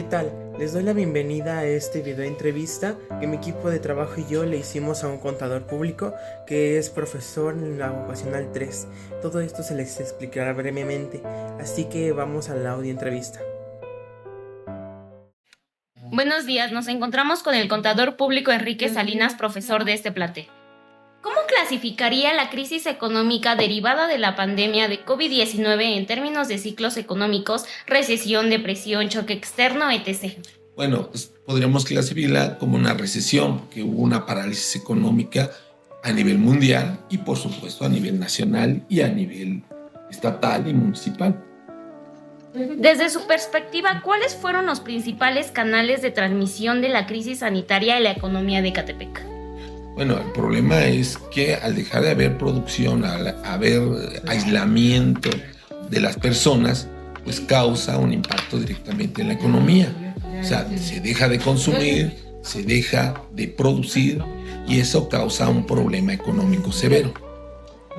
tal? Les doy la bienvenida a este video entrevista que mi equipo de trabajo y yo le hicimos a un contador público que es profesor en la vocacional 3. Todo esto se les explicará brevemente, así que vamos a la audio entrevista. Buenos días, nos encontramos con el contador público Enrique Salinas, profesor de este plantel. ¿Cómo clasificaría la crisis económica derivada de la pandemia de COVID-19 en términos de ciclos económicos, recesión, depresión, choque externo, etc.? Bueno, pues podríamos clasificarla como una recesión, que hubo una parálisis económica a nivel mundial y por supuesto a nivel nacional y a nivel estatal y municipal. Desde su perspectiva, ¿cuáles fueron los principales canales de transmisión de la crisis sanitaria en la economía de Ecatepec? Bueno, el problema es que al dejar de haber producción, al haber aislamiento de las personas, pues causa un impacto directamente en la economía. O sea, se deja de consumir, se deja de producir y eso causa un problema económico severo.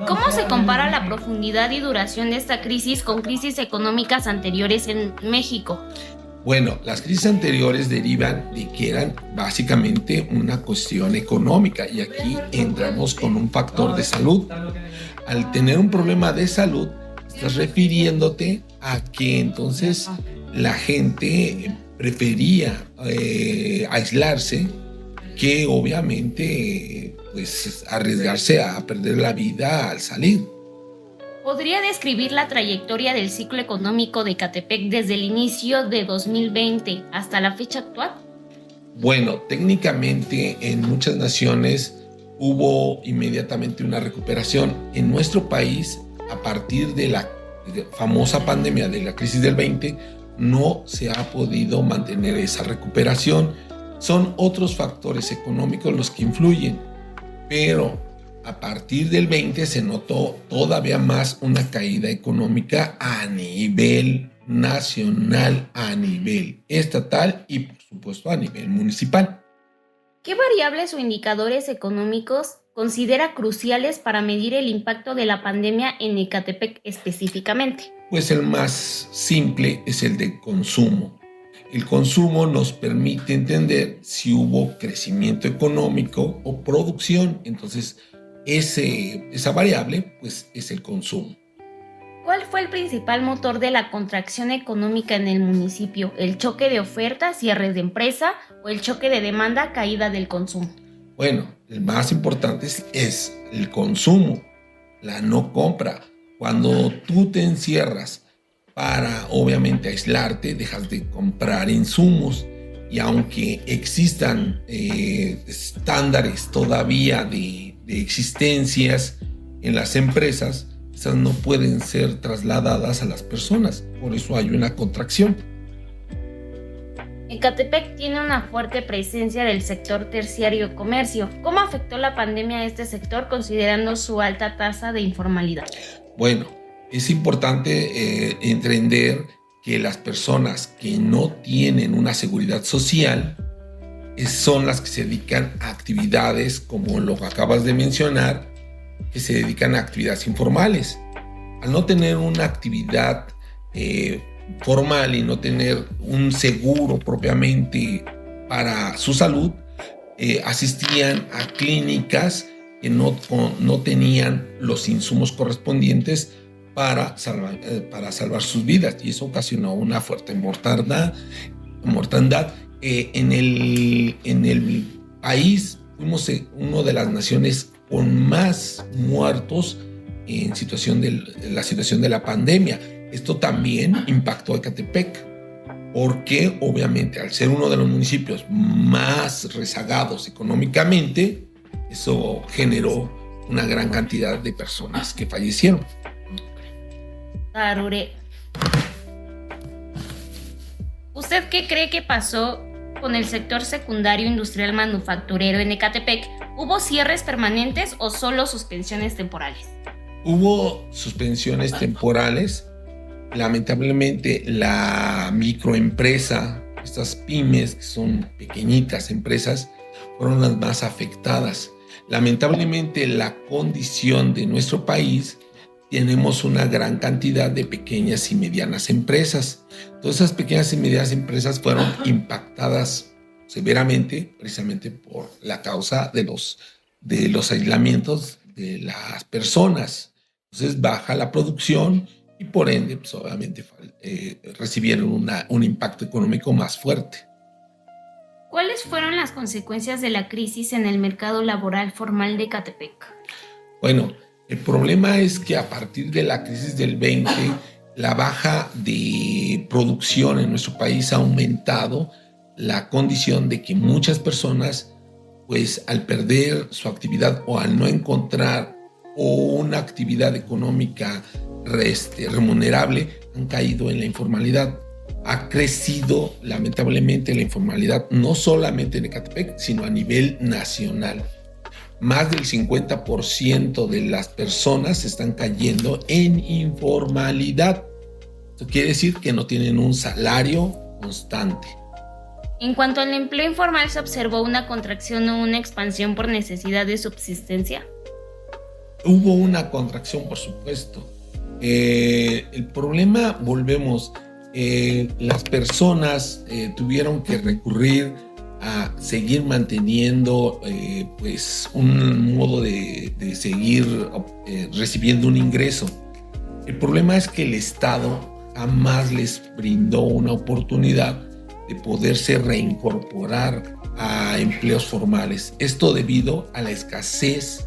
¿Cómo se compara la profundidad y duración de esta crisis con crisis económicas anteriores en México? Bueno, las crisis anteriores derivan de que eran básicamente una cuestión económica y aquí entramos con un factor de salud. Al tener un problema de salud, estás refiriéndote a que entonces la gente prefería aislarse que obviamente pues arriesgarse a perder la vida al salir. ¿Podría describir la trayectoria del ciclo económico de Ecatepec desde el inicio de 2020 hasta la fecha actual? Bueno, técnicamente en muchas naciones hubo inmediatamente una recuperación. En nuestro país, a partir de la famosa pandemia de la crisis del 20, no se ha podido mantener esa recuperación. Son otros factores económicos los que influyen, pero a partir del 20 se notó todavía más una caída económica a nivel nacional, a nivel estatal y por supuesto a nivel municipal. ¿Qué variables o indicadores económicos considera cruciales para medir el impacto de la pandemia en Ecatepec específicamente? Pues el más simple es el de consumo. El consumo nos permite entender si hubo crecimiento económico o producción. Entonces, esa variable pues, es el consumo. ¿Cuál fue el principal motor de la contracción económica en el municipio? ¿El choque de oferta, cierres de empresa o el choque de demanda, caída del consumo? Bueno, el más importante es el consumo, la no compra. Cuando tú te encierras para obviamente aislarte, dejas de comprar insumos y aunque existan estándares todavía de existencias en las empresas, estas no pueden ser trasladadas a las personas, por eso hay una contracción. Ecatepec tiene una fuerte presencia del sector terciario comercio. ¿Cómo afectó la pandemia a este sector considerando su alta tasa de informalidad? Bueno, es importante entender que las personas que no tienen una seguridad social son las que se dedican a actividades como lo que acabas de mencionar, que se dedican a actividades informales. Al no tener una actividad formal y no tener un seguro propiamente para su salud, asistían a clínicas que no tenían los insumos correspondientes para salvar sus vidas y eso ocasionó una fuerte mortandad. En el país fuimos una de las naciones con más muertos en la situación de la pandemia. Esto también impactó a Ecatepec, porque obviamente al ser uno de los municipios más rezagados económicamente, eso generó una gran cantidad de personas que fallecieron. ¿Usted qué cree que pasó con el sector secundario industrial manufacturero en Ecatepec? ¿Hubo cierres permanentes o solo suspensiones temporales? Hubo suspensiones temporales. Lamentablemente la microempresa, estas pymes que son pequeñitas empresas, fueron las más afectadas. Lamentablemente la condición de nuestro país tenemos una gran cantidad de pequeñas y medianas empresas. Todas esas pequeñas y medianas empresas fueron impactadas severamente precisamente por la causa de los aislamientos de las personas. Entonces baja la producción y por ende, pues, obviamente recibieron un impacto económico más fuerte. ¿Cuáles fueron las consecuencias de la crisis en el mercado laboral formal de Ecatepec? Bueno, el problema es que a partir de la crisis del 20, la baja de producción en nuestro país ha aumentado la condición de que muchas personas, pues al perder su actividad o al no encontrar una actividad económica remunerable, han caído en la informalidad. Ha crecido lamentablemente la informalidad, no solamente en Ecatepec, sino a nivel nacional. Más del 50% de las personas están cayendo en informalidad. Esto quiere decir que no tienen un salario constante. En cuanto al empleo informal, ¿se observó una contracción o una expansión por necesidad de subsistencia? Hubo una contracción, por supuesto. El problema, volvemos, las personas tuvieron que recurrir a seguir manteniendo pues un modo de seguir recibiendo un ingreso. El problema es que el Estado jamás les brindó una oportunidad de poderse reincorporar a empleos formales. Esto debido a la escasez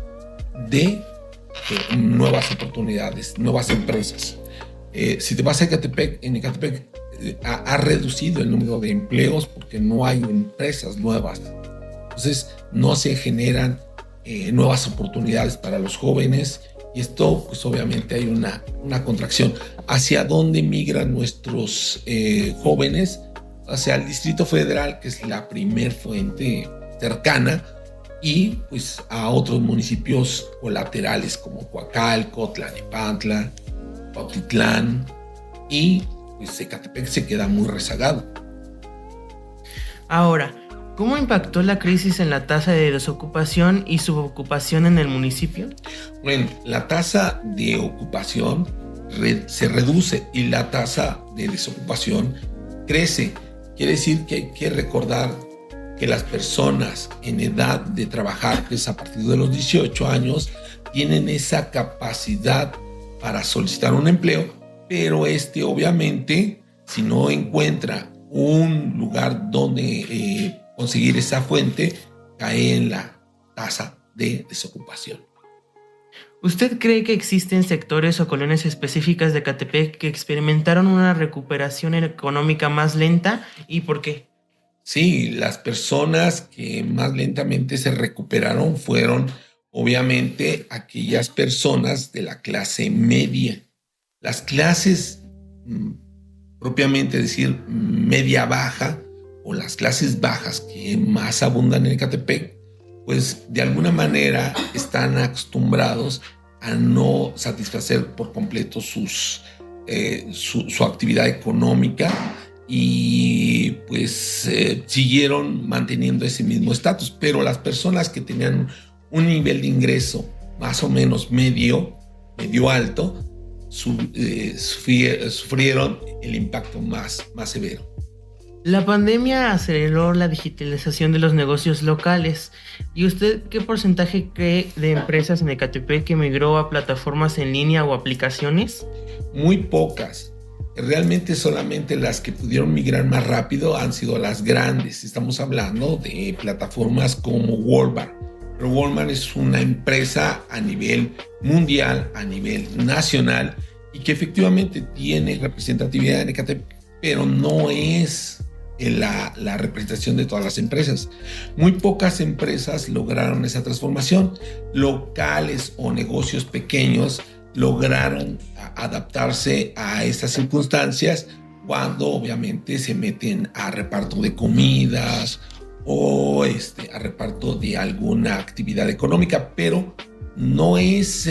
de nuevas oportunidades, nuevas empresas. Si te vas a Ecatepec, en Ecatepec ha reducido el número de empleos porque no hay empresas nuevas. Entonces no se generan nuevas oportunidades para los jóvenes y esto pues obviamente hay una contracción. ¿Hacia dónde migran nuestros jóvenes? Hacia el Distrito Federal, que es la primer fuente cercana, y pues a otros municipios colaterales como Coacalco, Tlalnepantla, Cuautitlán, y pues Ecatepec se queda muy rezagado. Ahora, ¿cómo impactó la crisis en la tasa de desocupación y subocupación en el municipio? Bueno, la tasa de ocupación se reduce y la tasa de desocupación crece. Quiere decir que hay que recordar que las personas en edad de trabajar, que es a partir de los 18 años, tienen esa capacidad para solicitar un empleo, pero obviamente, si no encuentra un lugar donde conseguir esa fuente, cae en la tasa de desocupación. ¿Usted cree que existen sectores o colonias específicas de Ecatepec que experimentaron una recuperación económica más lenta y por qué? Sí, las personas que más lentamente se recuperaron fueron obviamente aquellas personas de la clase media. Las clases propiamente decir media baja o las clases bajas que más abundan en Ecatepec, pues de alguna manera están acostumbrados a no satisfacer por completo su actividad económica y pues siguieron manteniendo ese mismo estatus. Pero las personas que tenían un nivel de ingreso más o menos medio alto, sufrieron el impacto más severo. La pandemia aceleró la digitalización de los negocios locales. ¿Y usted qué porcentaje cree de empresas en Ecatepec que migró a plataformas en línea o aplicaciones? Muy pocas. Realmente solamente las que pudieron migrar más rápido han sido las grandes. Estamos hablando de plataformas como Walmart. Pero Walmart es una empresa a nivel mundial, a nivel nacional y que efectivamente tiene representatividad en Ecatepec, pero no es la representación de todas las empresas. Muy pocas empresas lograron esa transformación. Locales o negocios pequeños lograron adaptarse a esas circunstancias cuando obviamente se meten a reparto de comidas o a reparto de alguna actividad económica, pero no es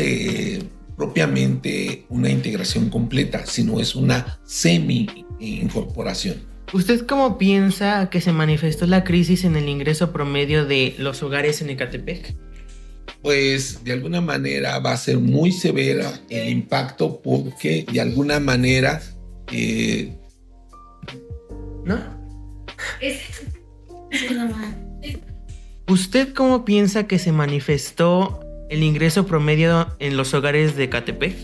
propiamente una integración completa, sino es una semi-incorporación. ¿Usted cómo piensa que se manifestó la crisis en el ingreso promedio de los hogares en Ecatepec? Pues de alguna manera va a ser muy severa el impacto porque de alguna manera ¿no? ¿Usted cómo piensa que se manifestó el ingreso promedio en los hogares de Ecatepec?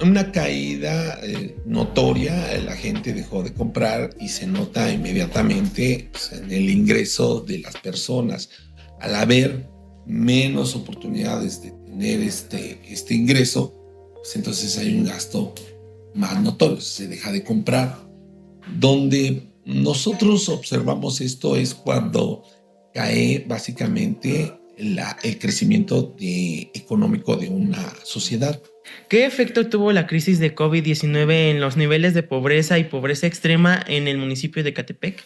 Una caída notoria, la gente dejó de comprar y se nota inmediatamente, pues, en el ingreso de las personas. Al haber menos oportunidades de tener este ingreso, pues entonces hay un gasto más notorio, se deja de comprar. Donde nosotros observamos esto es cuando cae básicamente el crecimiento económico de una sociedad. ¿Qué efecto tuvo la crisis de COVID-19 en los niveles de pobreza y pobreza extrema en el municipio de Ecatepec?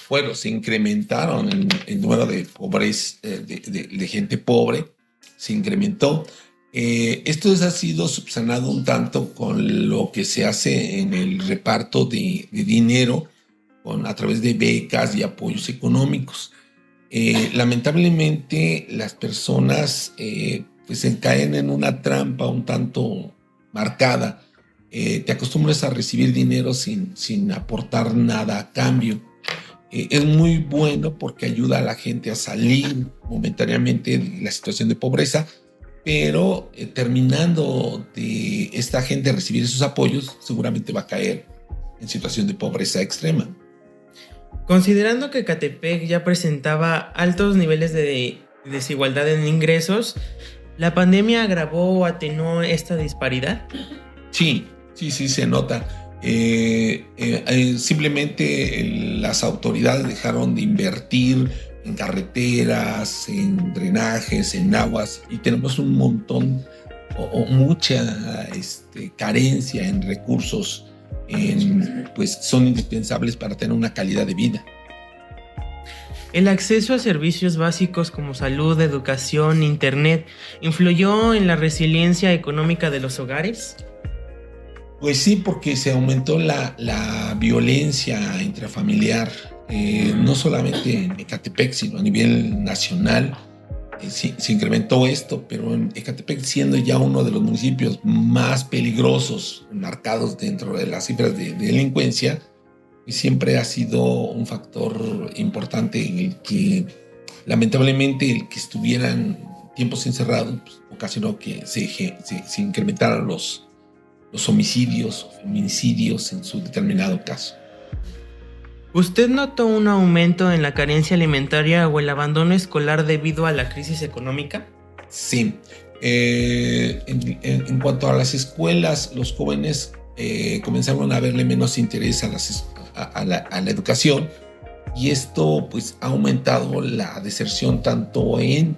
Bueno, se incrementaron el número de pobres, de gente pobre, se incrementó. Esto ha sido subsanado un tanto con lo que se hace en el reparto de dinero a través de becas y apoyos económicos. Lamentablemente las personas pues se caen en una trampa un tanto marcada. Te acostumbras a recibir dinero sin aportar nada a cambio. Es muy bueno porque ayuda a la gente a salir momentáneamente de la situación de pobreza, pero terminando de esta gente recibir esos apoyos, seguramente va a caer en situación de pobreza extrema. Considerando que Ecatepec ya presentaba altos niveles de desigualdad en ingresos, ¿la pandemia agravó o atenuó esta disparidad? Sí, se nota. Simplemente las autoridades dejaron de invertir en carreteras, en drenajes, en aguas, y tenemos un montón o mucha carencia en recursos, pues son indispensables para tener una calidad de vida. ¿El acceso a servicios básicos como salud, educación, internet influyó en la resiliencia económica de los hogares? Pues sí, porque se aumentó la violencia intrafamiliar, no solamente en Ecatepec, sino a nivel nacional. Se incrementó esto, pero en Ecatepec, siendo ya uno de los municipios más peligrosos, marcados dentro de las cifras de delincuencia, siempre ha sido un factor importante en el que, lamentablemente, el que estuvieran tiempos encerrados pues, ocasionó que se incrementaran los homicidios o feminicidios en su determinado caso. ¿Usted notó un aumento en la carencia alimentaria o el abandono escolar debido a la crisis económica? Sí. En cuanto a las escuelas, los jóvenes comenzaron a verle menos interés a la educación, y esto pues ha aumentado la deserción tanto en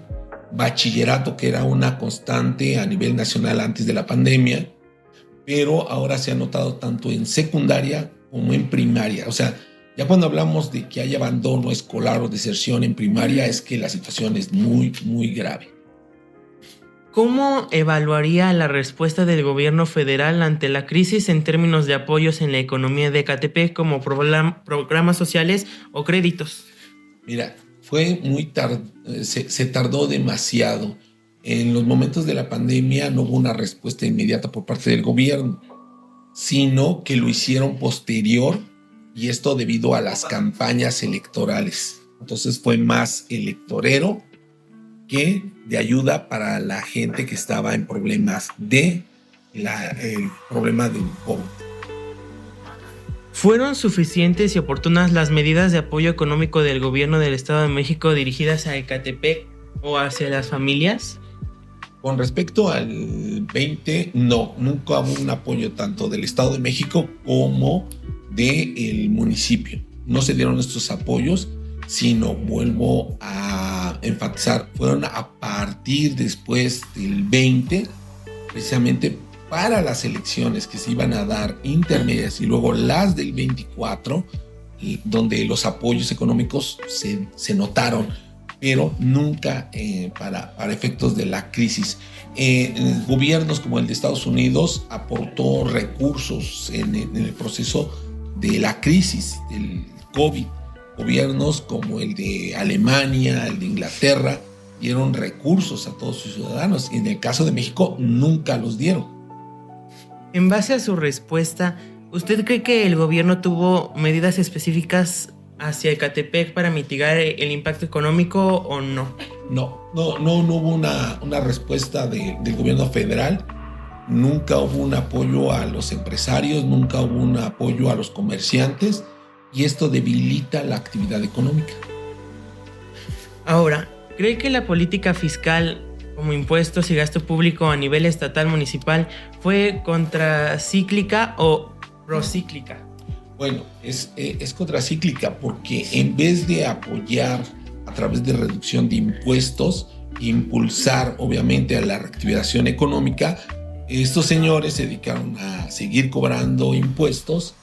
bachillerato, que era una constante a nivel nacional antes de la pandemia, pero ahora se ha notado tanto en secundaria como en primaria. O sea, ya cuando hablamos de que hay abandono escolar o deserción en primaria, es que la situación es muy, muy grave. ¿Cómo evaluaría la respuesta del gobierno federal ante la crisis en términos de apoyos en la economía de Ecatepec como programas sociales o créditos? Mira, fue muy se tardó demasiado. En los momentos de la pandemia no hubo una respuesta inmediata por parte del gobierno, sino que lo hicieron posterior, y esto debido a las campañas electorales. Entonces fue más electorero que de ayuda para la gente que estaba en problemas el problema del COVID. ¿Fueron suficientes y oportunas las medidas de apoyo económico del gobierno del Estado de México dirigidas a Ecatepec o hacia las familias? Con respecto al 20, no, nunca hubo un apoyo tanto del Estado de México como del municipio. No se dieron estos apoyos, sino, vuelvo a enfatizar, fueron a partir después del 20, precisamente para las elecciones que se iban a dar intermedias y luego las del 24, donde los apoyos económicos se notaron, pero nunca para efectos de la crisis. Gobiernos como el de Estados Unidos aportó recursos en el proceso de la crisis del COVID. Gobiernos como el de Alemania, el de Inglaterra, dieron recursos a todos sus ciudadanos. Y en el caso de México, nunca los dieron. En base a su respuesta, ¿usted cree que el gobierno tuvo medidas específicas hacia Ecatepec para mitigar el impacto económico o no? No hubo una respuesta del gobierno federal. Nunca hubo un apoyo a los empresarios, nunca hubo un apoyo a los comerciantes, y esto debilita la actividad económica. Ahora, ¿cree que la política fiscal, como impuestos y gasto público a nivel estatal, municipal, fue contracíclica o procíclica? Bueno, es contracíclica, porque en vez de apoyar a través de reducción de impuestos, impulsar obviamente a la reactivación económica, estos señores se dedicaron a seguir cobrando impuestos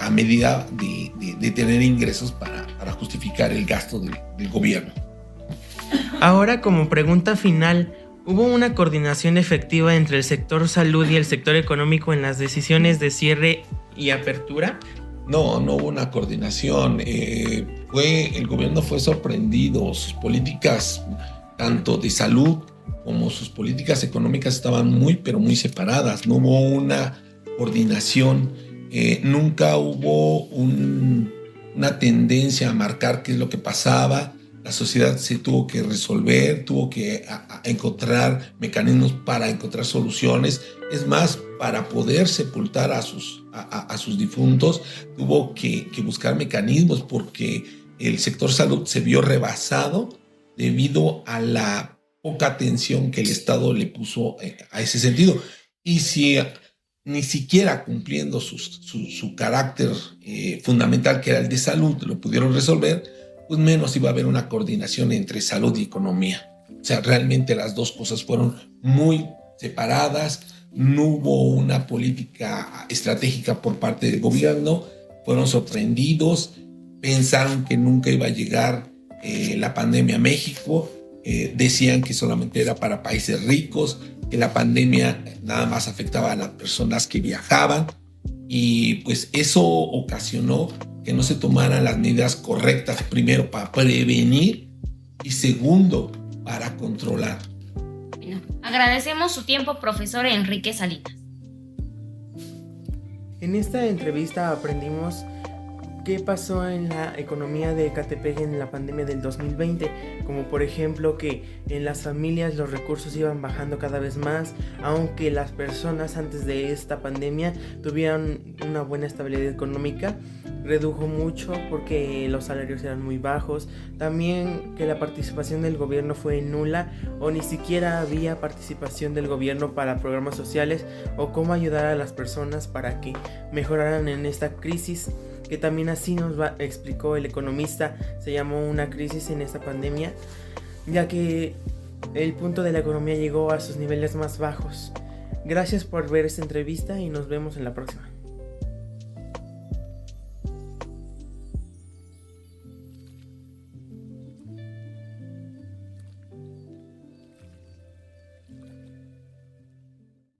a medida de tener ingresos para justificar el gasto del gobierno. Ahora, como pregunta final, ¿hubo una coordinación efectiva entre el sector salud y el sector económico en las decisiones de cierre y apertura? No hubo una coordinación. El gobierno fue sorprendido. Sus políticas, tanto de salud como sus políticas económicas, estaban pero muy separadas. No hubo una coordinación. Nunca hubo una tendencia a marcar qué es lo que pasaba. La sociedad se tuvo que resolver, tuvo que encontrar mecanismos para encontrar soluciones. Es más, para poder sepultar a sus difuntos, tuvo que buscar mecanismos, porque el sector salud se vio rebasado debido a la poca atención que el Estado le puso a ese sentido. Y si ni siquiera cumpliendo su carácter fundamental, que era el de salud, lo pudieron resolver, pues menos iba a haber una coordinación entre salud y economía. O sea, realmente las dos cosas fueron muy separadas. No hubo una política estratégica por parte del gobierno. Fueron sorprendidos, pensaron que nunca iba a llegar la pandemia a México. Decían que solamente era para países ricos, que la pandemia nada más afectaba a las personas que viajaban, y pues eso ocasionó que no se tomaran las medidas correctas, primero para prevenir y segundo para controlar. Bueno, agradecemos su tiempo, profesor Enrique Salinas. En esta entrevista aprendimos qué pasó en la economía de Ecatepec en la pandemia del 2020, como por ejemplo que en las familias los recursos iban bajando cada vez más, aunque las personas antes de esta pandemia tuvieron una buena estabilidad económica, redujo mucho porque los salarios eran muy bajos. También que la participación del gobierno fue nula o ni siquiera había participación del gobierno para programas sociales o cómo ayudar a las personas para que mejoraran en esta crisis, que también así nos explicó el economista. Se llamó una crisis en esta pandemia, ya que el punto de la economía llegó a sus niveles más bajos. Gracias por ver esta entrevista y nos vemos en la próxima.